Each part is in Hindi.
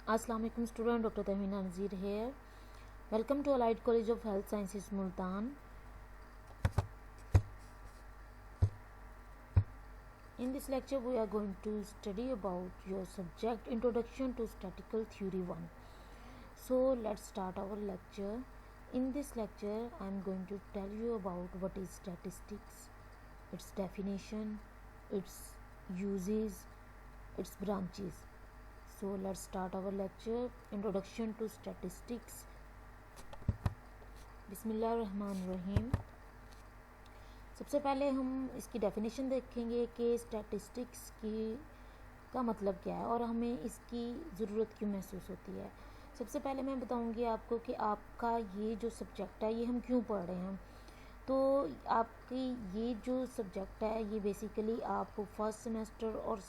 अस्सलाम वालेकुम student, doctor Tahmina Nazir here. Welcome to Allied College of Health Sciences, Multan. In this lecture we are going to study about your subject Introduction to Statistical Theory 1. So let's start our lecture. In this lecture I am going to tell you about what is statistics, its definition, its uses, its branches. So let's start our lecture. Introduction to Statistics. बिस्मिल्लाहिर्रहमानिर्रहीम. सबसे पहले हम इसकी डेफिनेशन देखेंगे कि स्टैटिस्टिक्स का मतलब क्या है और हमें इसकी ज़रूरत क्यों महसूस होती है. सबसे पहले मैं बताऊंगी आपको कि आपका ये जो सब्जेक्ट है ये हम क्यों पढ़ रहे हैं. तो आपकी ये जो सब्जेक्ट है ये बेसिकली आप फर्स्ट सेमेस्टर और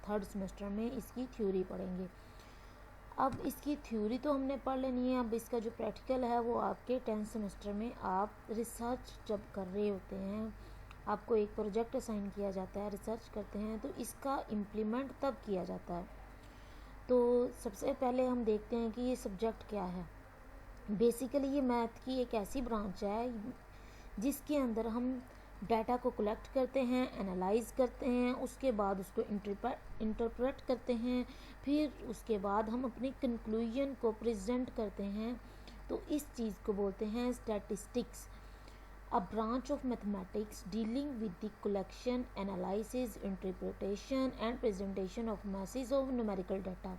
थर्ड सेमेस्टर में इसकी थ्योरी पढ़ेंगे. अब इसकी थ्योरी तो हमने पढ़ लेनी है. अब इसका जो प्रैक्टिकल है वो आपके 10th सेमेस्टर में आप रिसर्च जब कर रहे होते हैं, आपको एक प्रोजेक्ट असाइन किया जाता है, रिसर्च करते हैं, तो इसका इम्प्लीमेंट तब किया जाता है. तो सबसे पहले हम देखते हैं कि ये सब्जेक्ट क्या है. बेसिकली ये मैथ की एक ऐसी ब्रांच है जिसके अंदर हम डाटा को कलेक्ट करते हैं, एनालाइज करते हैं, उसके बाद उसको इंटरप्रेट करते हैं, फिर उसके बाद हम अपनी कंक्लूजन को प्रेजेंट करते हैं. तो इस चीज़ को बोलते हैं statistics. A branch of mathematics dealing with the collection, analysis, interpretation and presentation of message of numerical data.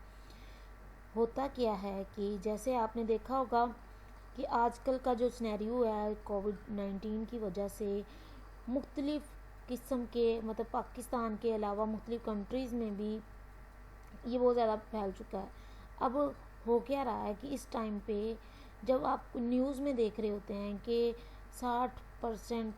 होता क्या है कि जैसे आपने देखा होगा कि आजकल का जो सिनेरियो है कोविड-19 की वजह से मुख्तलिफ़ किस्म के मतलब पाकिस्तान के अलावा मुख्तलिफ़ कंट्रीज़ में भी ये बहुत ज़्यादा फैल चुका है. अब हो क्या रहा है कि इस टाइम पे जब आप न्यूज़ में देख रहे होते हैं कि 60%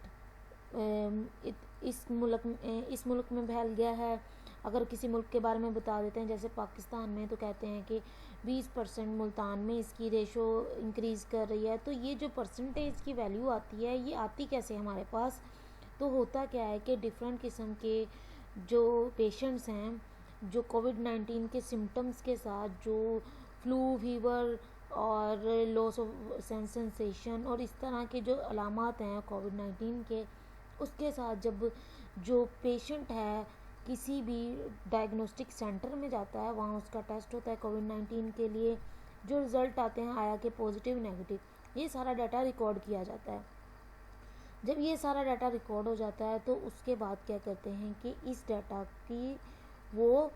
इस मुल्क में फैल गया है. अगर किसी मुल्क के बारे में बता देते हैं जैसे पाकिस्तान में, तो कहते हैं कि 20% मुल्तान में इसकी रेशो इंक्रीज़ कर रही है. तो ये जो परसेंटेज की वैल्यू आती है ये आती कैसे हमारे पास. तो होता क्या है कि डिफरेंट किस्म के जो पेशेंट्स हैं जो कोविड-19 के सिम्टम्स के साथ जो फ्लू, फीवर और लॉस ऑफ सेंसेशन और इस तरह के जो अलामात हैं कोविड-19 के, उसके साथ जब जो पेशेंट है किसी भी डायग्नोस्टिक सेंटर में जाता है, वहाँ उसका टेस्ट होता है कोविड-19 के लिए, जो रिज़ल्ट आते हैं आया के पॉजिटिव नेगेटिव, ये सारा डाटा रिकॉर्ड किया जाता है. जब ये सारा डाटा रिकॉर्ड हो जाता है तो उसके बाद क्या करते हैं कि इस डाटा की वो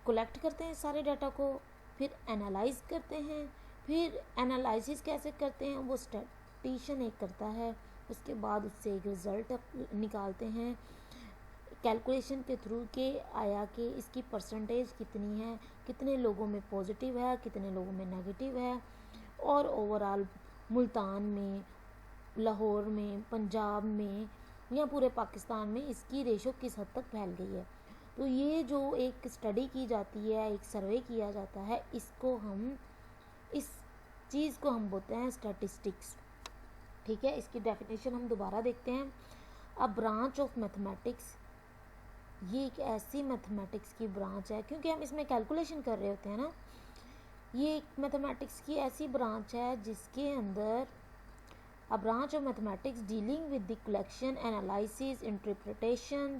कलेक्ट करते हैं सारे डाटा को, फिर एनालाइज करते हैं. फिर एनालिसिस कैसे करते हैं वो स्टैटिस्टिशियन एक करता है. उसके बाद उससे एक रिज़ल्ट निकालते हैं कैलकुलेशन के थ्रू के आया कि इसकी परसेंटेज कितनी है, कितने लोगों में पॉजिटिव है, कितने लोगों में नेगेटिव है, और ओवरऑल मुल्तान में, लाहौर में, पंजाब में या पूरे पाकिस्तान में इसकी रेशो किस हद तक फैल गई है. तो ये जो एक स्टडी की जाती है, एक सर्वे किया जाता है, इस चीज़ को हम बोलते हैं स्टैटिस्टिक्स. ठीक है, इसकी डेफिनेशन हम दोबारा देखते हैं. अ ब्रांच ऑफ मैथमेटिक्स, ये एक ऐसी मैथमेटिक्स की ब्रांच है, क्योंकि हम इसमें कैलकुलेशन कर रहे होते हैं ना, ये एक मैथमेटिक्स की ऐसी ब्रांच है जिसके अंदर a branch of mathematics dealing with the collection, analysis, interpretation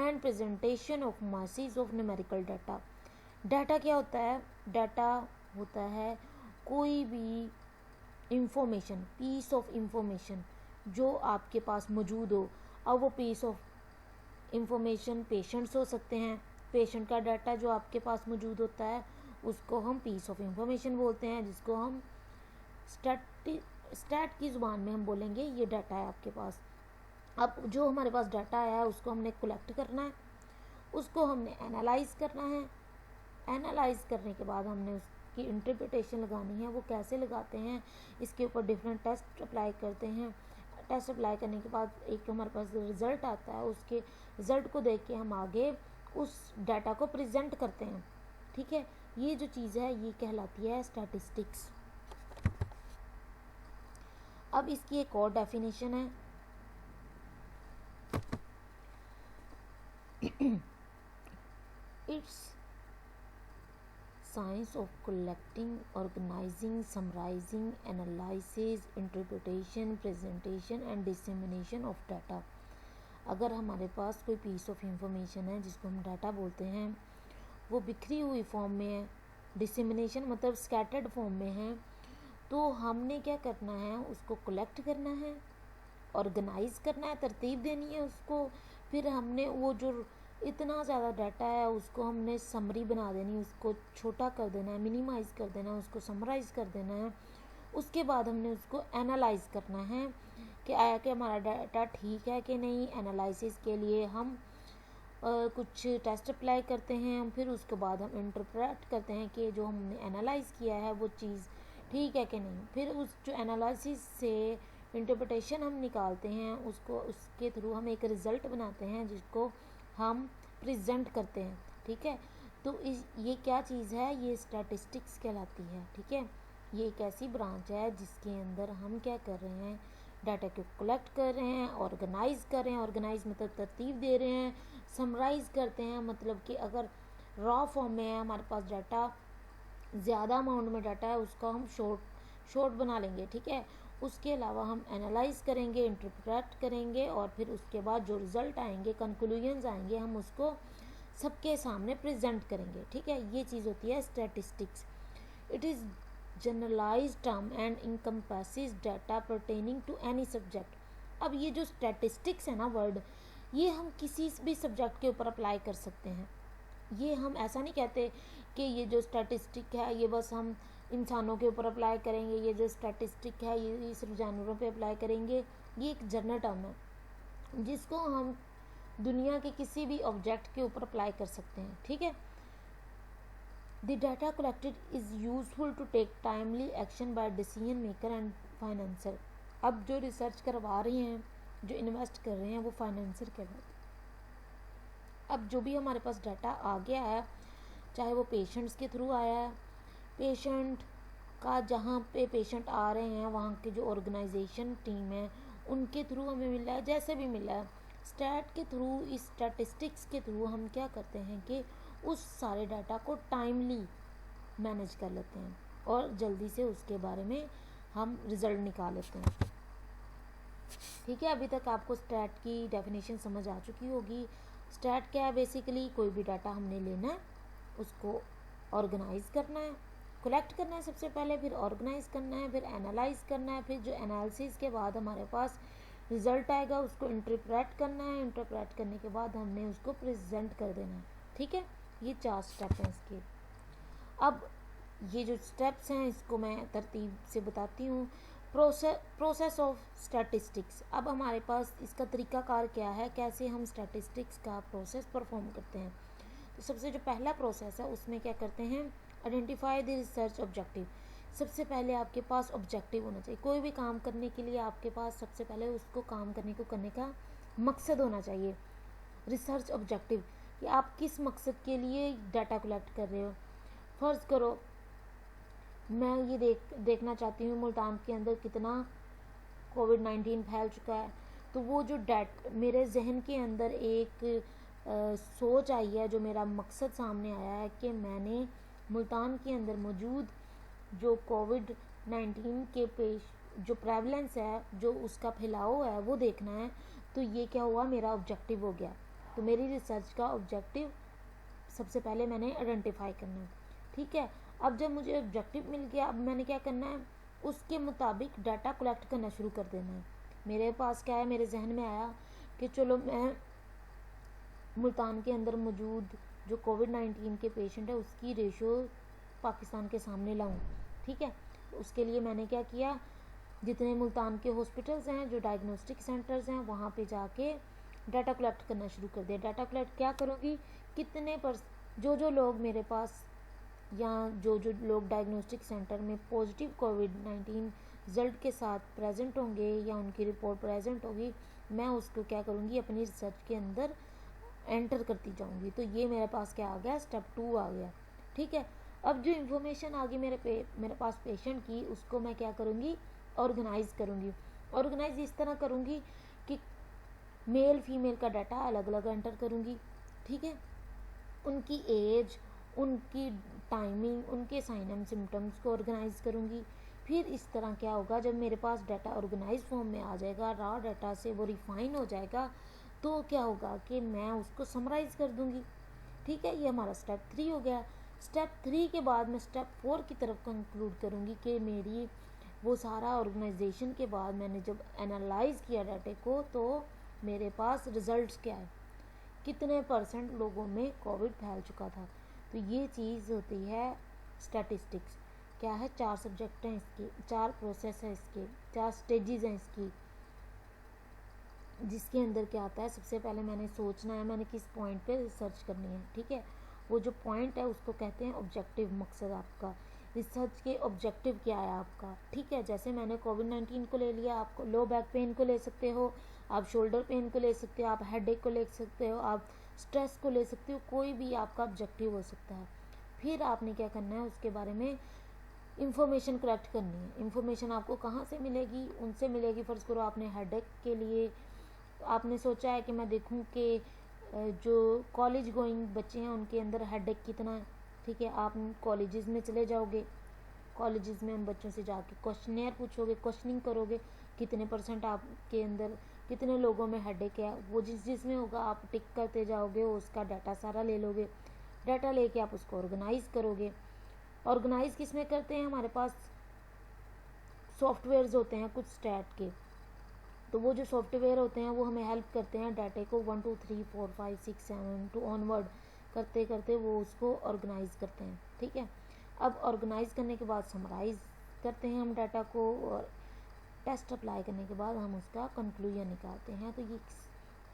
and presentation of masses of numerical data. Data क्या होता है. डाटा होता है कोई भी इंफॉर्मेशन, पीस ऑफ इंफॉर्मेशन जो आपके पास मौजूद हो. अब वो पीस ऑफ इंफॉर्मेशन पेशेंट्स हो सकते हैं. पेशेंट का डाटा जो आपके पास मौजूद होता है उसको हम पीस ऑफ इंफॉर्मेशन बोलते हैं, जिसको हम स्टैट की ज़ुबान में हम बोलेंगे ये डाटा है आपके पास. अब जो हमारे पास डाटा आया है उसको हमने कलेक्ट करना है, उसको हमने एनालाइज करना है. एनालाइज करने के बाद हमने उसकी इंटरप्रिटेशन लगानी है. वो कैसे लगाते हैं, इसके ऊपर डिफरेंट टेस्ट अप्लाई करते हैं. टेस्ट अप्लाई करने के बाद एक हमारे पास रिज़ल्ट आता है, उसके रिज़ल्ट को देख के हम आगे उस डाटा को प्रेजेंट करते हैं. ठीक है, ये जो चीज़ है ये कहलाती है स्टैटिस्टिक्स. अब इसकी एक और डेफिनेशन है. It's science of collecting, organizing, summarizing, analysis, interpretation, presentation and dissemination of data। अगर हमारे पास कोई पीस ऑफ इंफॉर्मेशन है जिसको हम डाटा बोलते हैं, वो बिखरी हुई फॉर्म में है, डिसेमिनेशन मतलब स्कैटर्ड फॉर्म में है, तो हमने क्या करना है, उसको कलेक्ट करना है, ऑर्गेनाइज करना है, तरतीब देनी है उसको। फिर हमने वो जो इतना ज़्यादा डाटा है उसको हमने समरी बना देनी, उसको छोटा कर देना है, मिनिमाइज़ कर देना है, उसको समराइज़ कर देना है। उसके बाद हमने उसको एनालाइज करना है कि आया कि हमारा डाटा ठीक है कि नहीं। एनालिसिस के लिए हम कुछ टेस्ट अप्लाई करते हैं, हम फिर उसके बाद हम इंटरप्रेट करते हैं कि जो हमने एनालाइज किया है वो चीज़ ठीक है कि नहीं। फिर उस जो एनालिसिस से इंटरप्रिटेशन हम निकालते हैं, उसको उसके थ्रू हम एक रिज़ल्ट बनाते हैं जिसको हम प्रेजेंट करते हैं। ठीक है, तो ये क्या चीज़ है, ये स्टैटिस्टिक्स कहलाती है। ठीक है, ये एक ऐसी ब्रांच है जिसके अंदर हम क्या कर रहे हैं, डाटा को कलेक्ट कर रहे हैं, ऑर्गेनाइज कर रहे हैं, ऑर्गेनाइज मतलब तरतीब दे रहे हैं, समराइज़ करते हैं मतलब कि अगर रॉ फॉर्म में है हमारे पास डाटा, ज़्यादा अमाउंट में डाटा है, उसको हम शॉर्ट बना लेंगे। ठीक है, उसके अलावा हम एनालाइज करेंगे, इंटरप्रेट करेंगे और फिर उसके बाद जो रिज़ल्ट आएंगे, कंक्लूजन्स आएंगे, हम उसको सबके सामने प्रेजेंट करेंगे। ठीक है, ये चीज़ होती है statistics. It is generalized term and encompasses data pertaining to any subject. अब ये जो स्टैटिस्टिक्स है ना वर्ड, ये हम किसी भी सब्जेक्ट के ऊपर अप्लाई कर सकते हैं। ये हम ऐसा नहीं कहते कि ये जो स्टैटिस्टिक है ये बस हम इंसानों के ऊपर अप्लाई करेंगे, ये जो स्टैटिस्टिक है ये सिर्फ जानवरों पे अप्लाई करेंगे। ये एक जनरल टर्म है जिसको हम दुनिया के किसी भी ऑब्जेक्ट के ऊपर अप्लाई कर सकते हैं। ठीक है, the data collected is useful to take timely action by decision maker and financer. अब जो रिसर्च करवा रहे हैं, जो इन्वेस्ट कर रहे हैं, वो फाइनेंसर कहलाते हैं। अब जो भी हमारे पास डाटा आ गया है, चाहे वो पेशेंट्स के थ्रू आया है, पेशेंट का जहाँ पे पेशेंट आ रहे हैं वहाँ के जो ऑर्गेनाइजेशन टीम है उनके थ्रू हमें मिला है, जैसे भी मिला है स्टैट के थ्रू, इस स्टैटिस्टिक्स के थ्रू हम क्या करते हैं कि उस सारे डाटा को टाइमली मैनेज कर लेते हैं और जल्दी से उसके बारे में हम रिज़ल्ट निकाल लेते हैं। ठीक है, अभी तक आपको स्टैट की डेफिनेशन समझ आ चुकी होगी। स्टैट क्या है, बेसिकली कोई भी डाटा हमने लेना है, उसको ऑर्गेनाइज करना है, कलेक्ट करना है सबसे पहले, फिर ऑर्गेनाइज करना है, फिर एनालाइज करना है, फिर जो एनालिसिस के बाद हमारे पास रिज़ल्ट आएगा उसको इंटरप्रेट करना है, इंटरप्रेट करने के बाद हमने उसको प्रेजेंट कर देना है। ठीक है, ये 4 स्टेप हैं इसके। अब ये जो स्टेप्स हैं इसको मैं तरतीब से बताती हूँ। Process of statistics. अब हमारे पास इसका तरीकाकार क्या है, कैसे हम स्टैटिस्टिक्स का प्रोसेस परफॉर्म करते हैं। तो सबसे जो पहला प्रोसेस है उसमें क्या करते हैं, आइडेंटिफाई द रिसर्च ऑब्जेक्टिव। सबसे पहले आपके पास ऑब्जेक्टिव होना चाहिए। कोई भी काम करने के लिए आपके पास सबसे पहले उसको काम करने का मकसद होना चाहिए। रिसर्च ऑब्जेक्टिव कि आप किस मकसद के लिए डाटा कलेक्ट कर रहे हो। फ़र्ज़ करो मैं ये देखना चाहती हूँ मुल्तान के अंदर कितना कोविड-19 फैल चुका है, तो वो जो मेरे जहन के अंदर एक सोच आई है, जो मेरा मकसद सामने आया है कि मैंने मुल्तान के अंदर मौजूद जो कोविड-19 के जो प्रेवलेंस है, जो उसका फैलाव है, वो देखना है। तो ये क्या हुआ, मेरा ऑब्जेक्टिव हो गया। तो मेरी रिसर्च का ऑब्जेक्टिव सबसे पहले मैंने आइडेंटिफाई करना है। ठीक है, अब जब मुझे ऑब्जेक्टिव मिल गया, अब मैंने क्या करना है, उसके मुताबिक डाटा कलेक्ट करना शुरू कर देना है। मेरे पास क्या है, मेरे जहन में आया कि चलो मैं मुल्तान के अंदर मौजूद जो कोविड-19 के पेशेंट है उसकी रेशो पाकिस्तान के सामने लाऊं। ठीक है, उसके लिए मैंने क्या किया, जितने मुल्तान के हॉस्पिटल्स हैं, जो डायग्नोस्टिक सेंटर्स हैं, वहाँ पे जाके डाटा कलेक्ट करना शुरू कर दिया। डाटा कलेक्ट क्या करूँगी, कितने पर जो लोग मेरे पास या जो लोग डायग्नोस्टिक सेंटर में पॉजिटिव कोविड-19 रिजल्ट के साथ प्रेजेंट होंगे या उनकी रिपोर्ट प्रेजेंट होगी, मैं उसको क्या करूँगी, अपनी रिसर्च के अंदर एंटर करती जाऊँगी। तो ये मेरे पास क्या आ गया, स्टेप 2 आ गया। ठीक है, अब जो इन्फॉर्मेशन आ गई मेरे पास पेशेंट की, उसको मैं क्या करूँगी, ऑर्गेनाइज करूँगी। ऑर्गेनाइज इस तरह करूँगी कि मेल फीमेल का डाटा अलग अलग एंटर करूँगी। ठीक है, उनकी एज, उनकी टाइमिंग, उनके साइन एंड सिम्टम्स को ऑर्गेनाइज करूँगी। फिर इस तरह क्या होगा, जब मेरे पास डाटा ऑर्गेनाइज फॉर्म में आ जाएगा, रॉ डाटा से वो रिफाइन हो जाएगा, तो क्या होगा कि मैं उसको समराइज़ कर दूँगी। ठीक है, ये हमारा स्टेप 3 हो गया। स्टेप 3 के बाद मैं स्टेप 4 की तरफ कंक्लूड करूँगी कि मेरी वो सारा ऑर्गेनाइजेशन के बाद मैंने जब एनालाइज किया डाटे को, तो मेरे पास रिजल्ट्स क्या है, कितने % लोगों में कोविड फैल चुका था। तो ये चीज़ होती है स्टैटिस्टिक्स। क्या है, 4 सब्जेक्ट हैं इसके, 4 प्रोसेस है इसके, 4 स्टेजेस हैं इसकी, जिसके अंदर क्या आता है, सबसे पहले मैंने सोचना है मैंने किस पॉइंट पे रिसर्च करनी है। ठीक है, वो जो पॉइंट है उसको कहते हैं ऑब्जेक्टिव, मकसद आपका रिसर्च के ऑब्जेक्टिव क्या है आपका। ठीक है, जैसे मैंने कोविड-19 को ले लिया, आप लो बैक पेन को ले सकते हो, आप शोल्डर पेन को ले सकते हो, आप हेडेक को ले सकते हो, आप स्ट्रेस को ले सकते हो, कोई भी आपका ऑब्जेक्टिव हो सकता है। फिर आपने क्या करना है, उसके बारे में इंफॉर्मेशन कलेक्ट करनी है। इंफॉर्मेशन आपको कहाँ से मिलेगी, उनसे मिलेगी। फ़र्ज़ करो आपने हेडेक के लिए आपने सोचा है कि मैं देखूं कि जो कॉलेज गोइंग बच्चे हैं उनके अंदर हेडेक कितना है। ठीक है, आप कॉलेजेस में चले जाओगे, कॉलेजेस में उन बच्चों से जाके क्वेश्चनेयर पूछोगे, क्वेश्चनिंग करोगे, कितने % आपके अंदर, कितने लोगों में हेडेक है। वो जिसमें होगा आप टिक करते जाओगे, उसका डाटा सारा ले लोगे। डाटा लेके आप उसको ऑर्गेनाइज करोगे। ऑर्गेनाइज किस में करते हैं, हमारे पास सॉफ्टवेयर्स होते हैं कुछ स्टैट के, तो वो जो सॉफ्टवेयर होते हैं वो हमें हेल्प करते हैं डाटे को 1 2 3 4 5 6 7 टू ऑनवर्ड करते करते वो उसको ऑर्गेनाइज करते हैं। ठीक है, अब ऑर्गेनाइज करने के बाद समराइज करते हैं हम डाटा को, और टेस्ट अप्लाई करने के बाद हम उसका कंक्लूजन निकालते हैं। तो ये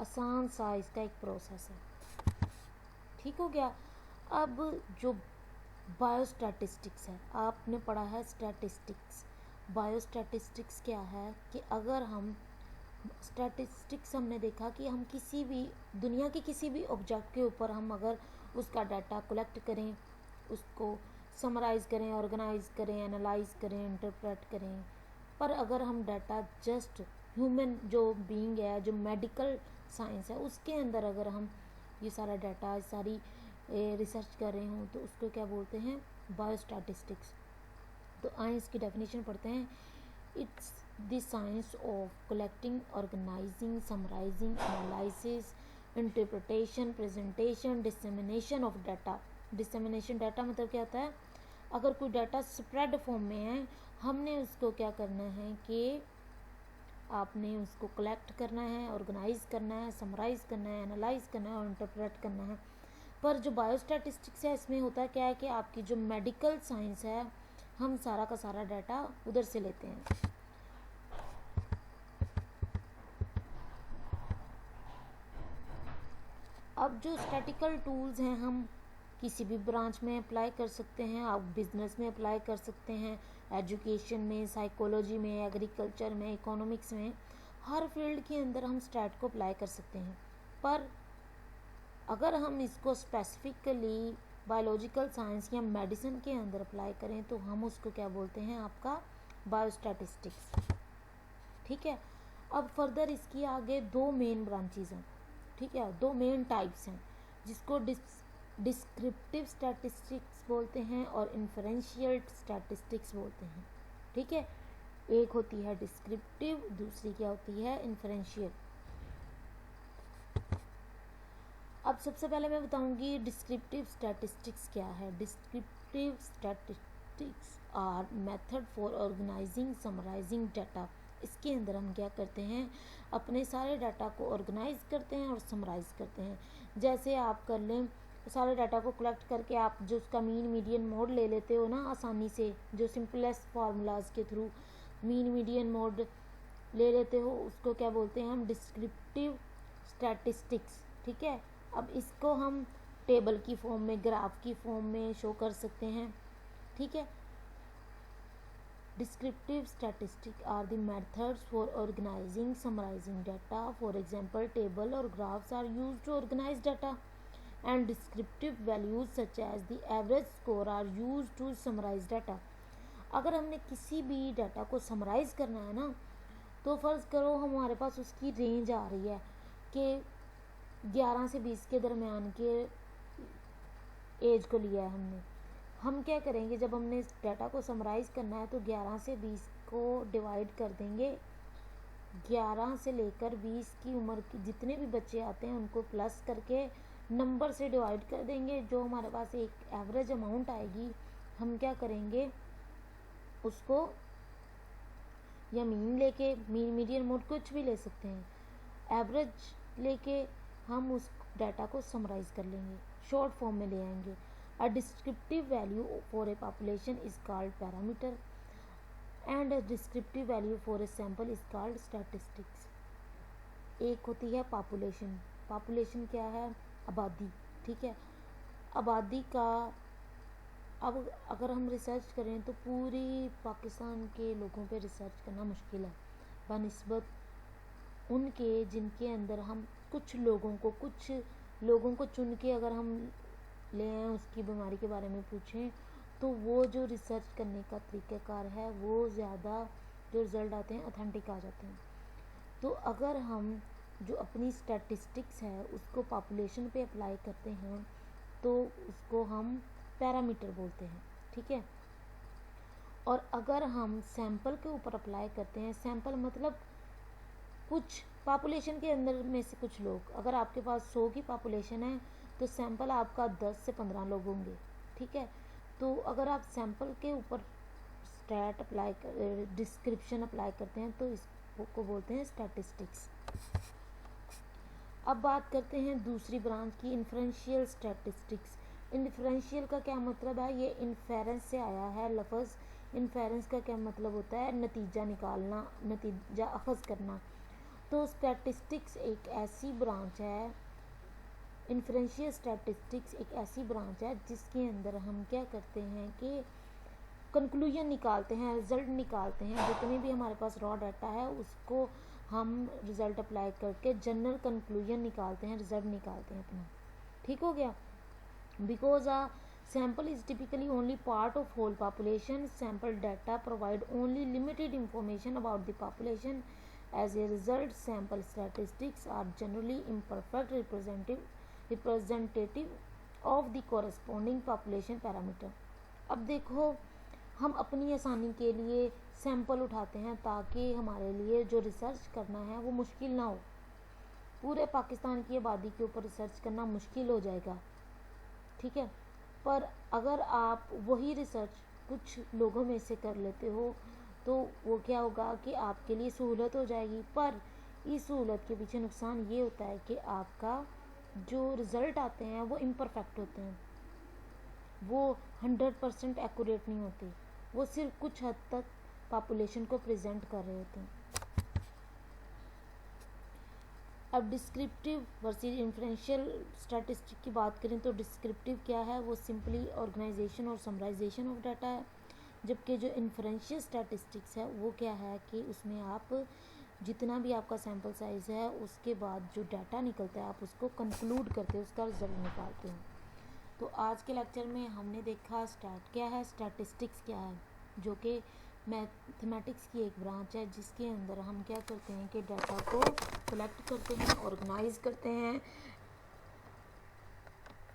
आसान सा इसका एक प्रोसेस है। ठीक हो गया। अब जो बायोस्टैटिस्टिक्स है, आपने पढ़ा है स्टैटिस्टिक्स। बायोस्टैटिस्टिक्स क्या है कि अगर हम स्टैटिस्टिक्स हमने देखा कि हम किसी भी दुनिया के किसी भी ऑब्जेक्ट के ऊपर हम अगर उसका डाटा कलेक्ट करें, उसको समराइज़ करें, ऑर्गेनाइज करें, एनालाइज करें, इंटरप्रेट करें, पर अगर हम डाटा जस्ट ह्यूमन जो बीइंग है, जो मेडिकल साइंस है, उसके अंदर अगर हम ये सारा डाटा, सारी रिसर्च कर रहे हों, तो उसको क्या बोलते हैं, बायोस्टैटिस्टिक्स। तो आइए इसकी डेफिनेशन पढ़ते हैं। It's the science of collecting, organising, summarising, analysis, interpretation, presentation, dissemination of data. Dissemination data मतलब क्या होता है, अगर कोई डाटा स्प्रेड फॉर्म में है, हमने उसको क्या करना है कि आपने उसको कलेक्ट करना है, ऑर्गेनाइज करना है, समराइज करना है, एनालाइज करना है और इंटरप्रेट करना है। पर जो बायोस्टैटिस्टिक्स है, इसमें होता क्या है कि आपकी जो मेडिकल साइंस है, हम सारा का सारा डाटा उधर से लेते हैं। अब जो स्टैटिकल टूल्स हैं, हम किसी भी ब्रांच में अप्लाई कर सकते हैं। आप बिजनेस में अप्लाई कर सकते हैं, एजुकेशन में, साइकोलॉजी में, एग्रीकल्चर में, इकोनॉमिक्स में, हर फील्ड के अंदर हम स्टैट को अप्लाई कर सकते हैं। पर अगर हम इसको स्पेसिफिकली बायोलॉजिकल साइंस या मेडिसिन के अंदर अप्लाई करें, तो हम उसको क्या बोलते हैं, आपका बायोस्टैटिस्टिक्स। ठीक है, अब फर्दर इसकी आगे 2 मेन ब्रांचेज हैं। ठीक है, 2 मेन टाइप्स हैं, जिसको डिस्क्रिप्टिव स्टैटिस्टिक्स बोलते हैं और इन्फरेंशियल स्टैटिस्टिक्स बोलते हैं। ठीक है, एक होती है डिस्क्रिप्टिव, दूसरी क्या होती है, इन्फरेंशियल। अब सबसे पहले मैं बताऊंगी डिस्क्रिप्टिव स्टैटिस्टिक्स क्या है। Descriptive statistics are method for organising, summarising data. इसके अंदर हम क्या करते हैं, अपने सारे डाटा को ऑर्गेनाइज करते हैं और समराइज करते हैं। जैसे आप कर लें, सारे डाटा को कलेक्ट करके आप जो उसका मीन मीडियन मोड ले लेते हो ना आसानी से, जो सिंपलेस्ट फार्मूलाज के थ्रू मीन मीडियन मोड ले लेते हो, उसको क्या बोलते हैं हम, डिस्क्रिप्टिव स्टैटिस्टिक्स। ठीक है, अब इसको हम टेबल की फॉर्म में, ग्राफ की फॉर्म में शो कर सकते हैं। ठीक है, descriptive statistics are the methods for organizing, summarizing data. For example, table or graphs are used to organize data, and descriptive values such as the average score are used to summarize data. अगर हमने किसी भी डाटा को समराइज़ करना है ना, तो फ़र्ज़ करो हमारे पास उसकी रेंज आ रही है कि 11 से 20 के दरमियान के एज को लिया है हमने। हम क्या करेंगे, जब हमने इस डाटा को समराइज़ करना है तो 11 से 20 को डिवाइड कर देंगे। 11 से लेकर 20 की उम्र के जितने भी बच्चे आते हैं उनको प्लस करके नंबर से डिवाइड कर देंगे। जो हमारे पास एक एवरेज अमाउंट आएगी, हम क्या करेंगे उसको, या मीन लेके, मीडियन मोड कुछ भी ले सकते हैं, एवरेज लेके हम उस डाटा को समराइज़ कर लेंगे, शॉर्ट फॉर्म में ले आएंगे। अ descriptive value for a population is called parameter and a descriptive value for a sample is called statistics. एक होती है पॉपुलेशन। पॉपुलेशन क्या है? आबादी। ठीक है, आबादी का, अब अगर हम रिसर्च करें तो पूरी पाकिस्तान के लोगों पे रिसर्च करना मुश्किल है बनिस्बत उनके जिनके अंदर हम कुछ लोगों को चुन के अगर हम ले आए, उसकी बीमारी के बारे में पूछें, तो वो जो रिसर्च करने का तरीक़ाकार है वो ज़्यादा जो रिज़ल्ट आते हैं ऑथेंटिक आ जाते हैं। तो अगर हम जो अपनी स्टैटिस्टिक्स है उसको पॉपुलेशन पे अप्लाई करते हैं तो उसको हम पैरामीटर बोलते हैं। ठीक है, और अगर हम सैंपल के ऊपर अप्लाई करते हैं, सैंपल मतलब कुछ पॉपुलेशन के अंदर में से कुछ लोग, अगर आपके पास 100 की पॉपुलेशन है तो सैंपल आपका 10 से 15 लोग होंगे। ठीक है, तो अगर आप सैंपल के ऊपर स्टैट अप्लाई कर, डिस्क्रिप्शन अप्लाई करते हैं तो इसको बोलते हैं स्टैटिस्टिक्स। अब बात करते हैं दूसरी ब्रांच की, इन्फरेंशियल स्टैटिस्टिक्स। इन्फरेंशियल का क्या मतलब है? ये इन्फेरेंस से आया है लफ्ज़। इन्फेरेंस का क्या मतलब होता है? नतीजा निकालना, नतीजा अखज़ करना। तो स्टैटिस्टिक्स एक ऐसी ब्रांच है, इन्फरेंशियल स्टैटिस्टिक्स एक ऐसी ब्रांच है जिसके अंदर हम क्या करते हैं कि कंक्लूजन निकालते हैं, रिज़ल्ट निकालते हैं। जितने भी हमारे पास रॉ डाटा है उसको हम रिज़ल्ट अप्लाई करके जनरल कंक्लूजन निकालते हैं, रिज़ल्ट निकालते हैं अपना। ठीक हो गया। Because a sample is typically only part of whole population, sample data provide only limited information about the population. As a result, sample statistics are generally imperfect representative of the corresponding population parameter. अब देखो, हम अपनी आसानी के लिए सैंपल उठाते हैं ताकि हमारे लिए जो रिसर्च करना है वो मुश्किल ना हो। पूरे पाकिस्तान की आबादी के ऊपर रिसर्च करना मुश्किल हो जाएगा। ठीक है, पर अगर आप वही रिसर्च कुछ लोगों में से कर लेते हो तो वो क्या होगा कि आपके लिए सहूलत हो जाएगी। पर इस सहूलत के पीछे नुकसान ये होता है कि आपका जो रिज़ल्ट आते हैं वो इम्परफेक्ट होते हैं, वो 100% एक्यूरेट नहीं होते, वो सिर्फ कुछ हद तक पॉपुलेशन को प्रेजेंट कर रहे होते हैं। अब डिस्क्रिप्टिव वर्सेस इन्फरेंशियल स्टैटिस्टिक की बात करें तो डिस्क्रिप्टिव क्या है? वो सिंपली ऑर्गेनाइजेशन और समराइजेशन ऑफ डाटा है, जबकि जो इन्फरेंशियल स्टैटिस्टिक्स है वो क्या है कि उसमें आप जितना भी आपका सैम्पल साइज़ है उसके बाद जो डाटा निकलता है आप उसको कंक्लूड करते हो, उसका रिजल्ट निकालते हो। तो आज के लेक्चर में हमने देखा स्टैट क्या है, स्टैटिस्टिक्स क्या है, जो कि मैथमेटिक्स की एक ब्रांच है जिसके अंदर हम क्या करते हैं कि डाटा को कलेक्ट करते हैं, ऑर्गेनाइज करते हैं,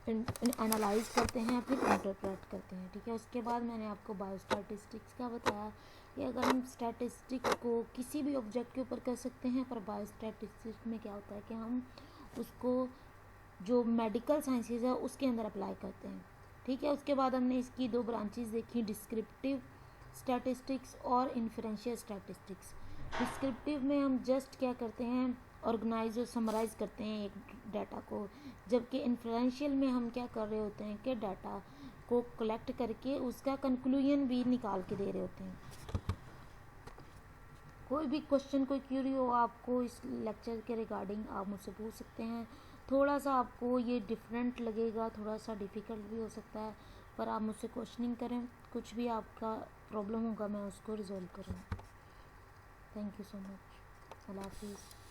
एनालाइज करते हैं, फिर इंटरप्रेट करते हैं। ठीक है, उसके बाद मैंने आपको बायोस्टैटिस्टिक्स का बताया कि अगर हम स्टैटिस्टिक्स को किसी भी ऑब्जेक्ट के ऊपर कर सकते हैं, पर बायोस्टैटिस्टिक्स में क्या होता है कि हम उसको जो मेडिकल साइंसेज है उसके अंदर अप्लाई करते हैं। ठीक है, उसके बाद हमने इसकी दो ब्रांचेस देखी, डिस्क्रिप्टिव स्टैटिस्टिक्स और इन्फरेंशियल स्टैटिस्टिक्स। डिस्क्रिप्टिव में हम जस्ट क्या करते हैं, ऑर्गेनाइज और समराइज करते हैं एक डाटा को, जबकि इन्फरेंशियल में हम क्या कर रहे होते हैं कि डाटा को कलेक्ट करके उसका कंक्लूजन भी निकाल के दे रहे होते हैं। कोई भी क्वेश्चन, कोई क्यूरी हो आपको इस लेक्चर के रिगार्डिंग, आप मुझसे पूछ सकते हैं। थोड़ा सा आपको ये डिफरेंट लगेगा, थोड़ा सा डिफ़िकल्ट भी हो सकता है, पर आप मुझसे क्वेश्चनिंग करें, कुछ भी आपका प्रॉब्लम होगा मैं उसको रिजॉल्व करूँगा। Thank you so much. अल्लाह हाफिज़।